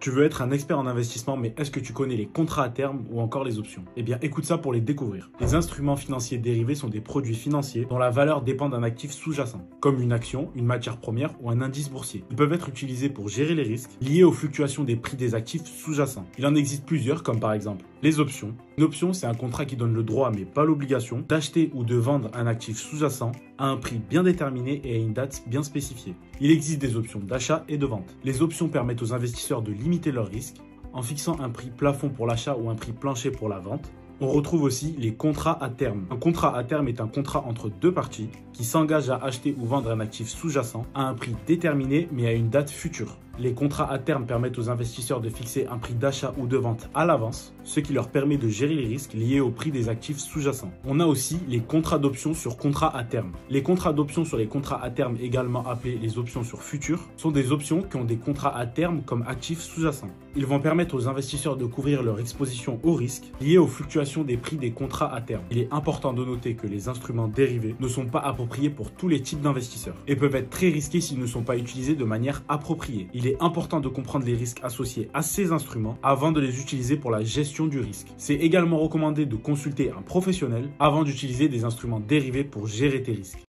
Tu veux être un expert en investissement, mais est-ce que tu connais les contrats à terme ou encore les options? Eh bien, écoute ça pour les découvrir. Les instruments financiers dérivés sont des produits financiers dont la valeur dépend d'un actif sous-jacent, comme une action, une matière première ou un indice boursier. Ils peuvent être utilisés pour gérer les risques liés aux fluctuations des prix des actifs sous-jacents. Il en existe plusieurs, comme par exemple les options. Une option, c'est un contrat qui donne le droit, mais pas l'obligation, d'acheter ou de vendre un actif sous-jacent à un prix bien déterminé et à une date bien spécifiée. Il existe des options d'achat et de vente. Les options permettent aux investisseurs de limiter leurs risques en fixant un prix plafond pour l'achat ou un prix plancher pour la vente. On retrouve aussi les contrats à terme. Un contrat à terme est un contrat entre deux parties qui s'engagent à acheter ou vendre un actif sous-jacent à un prix déterminé mais à une date future. Les contrats à terme permettent aux investisseurs de fixer un prix d'achat ou de vente à l'avance, ce qui leur permet de gérer les risques liés au prix des actifs sous-jacents. On a aussi les contrats d'options sur contrats à terme. Les contrats d'options sur les contrats à terme, également appelés les options sur futur, sont des options qui ont des contrats à terme comme actifs sous-jacents. Ils vont permettre aux investisseurs de couvrir leur exposition aux risques liés aux fluctuations des prix des contrats à terme. Il est important de noter que les instruments dérivés ne sont pas appropriés pour tous les types d'investisseurs et peuvent être très risqués s'ils ne sont pas utilisés de manière appropriée. Il est important de comprendre les risques associés à ces instruments avant de les utiliser pour la gestion du risque. C'est également recommandé de consulter un professionnel avant d'utiliser des instruments dérivés pour gérer tes risques.